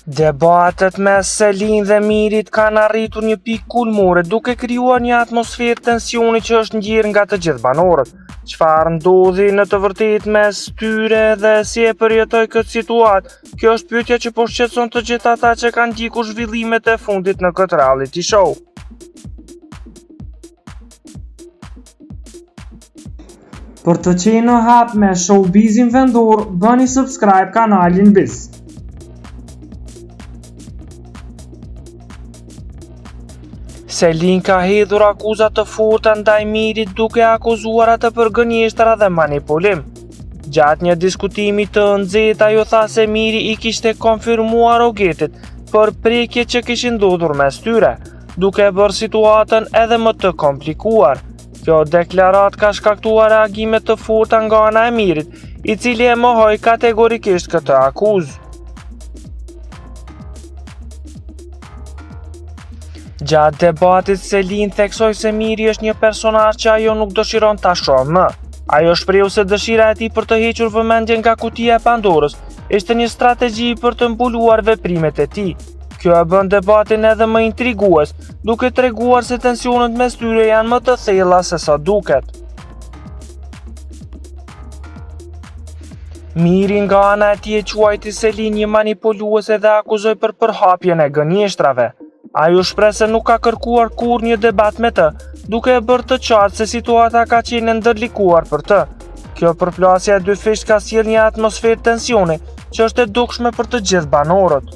Debatet mes Selin dhe Mirit kanë arritur një pikë kulmore duke krijuar një atmosferë tensioni që është ndjerë nga të gjithë banorët. Çfarë ndodhi në të vërtetë mes tyre dhe si e përjetoi këtë situatë? Kjo është pyetja që po shqetëson të gjithë ata që kanë ndjekur zhvillimet e fundit në këtë reality show. Për të qenë në hap me showbizin vendor, bëni subscribe kanalin Biz. Selin ka hedhur akuzat të forta ndaj Mirit duke akuzuar atë për gënjeshtra dhe manipulim. Gjatë një diskutimi të nxehtë ajo tha se Miri i kishte konfirmuar Ogetit për prekjet që kishin ndodhur mes tyre, duke bërë situatën edhe më të komplikuar. Kjo deklarat ka shkaktuar reagime të forta nga ana e Mirit, i cili e mohoi kategorikisht këtë akuzë. Gjatë debatit, Selin theksoi se Miri është një personazh që ajo nuk dëshiron ta shohë më. Ajo shprehu se dëshira e tij për të hequr vëmendjen nga kutia e Pandorës ishte një strategji për të mbuluar veprimet e tij. Kjo e bën debatin edhe më intrigues, duke treguar se tensionet mes tyre janë më të thella se sa duket. Miri nga ana e tij e quajti Selin një manipuluese dhe akuzoi për përhapjen e gënjeshtrave. Ajo shpreh se nuk ka kërkuar kurrë një debat me të, duke e bërë të qartë se situata ka qenë ndërlikuar për të. Kjo përplasje e dy fish ka sjellë një atmosferë tensioni që është e dukshme për të gjithë banorët.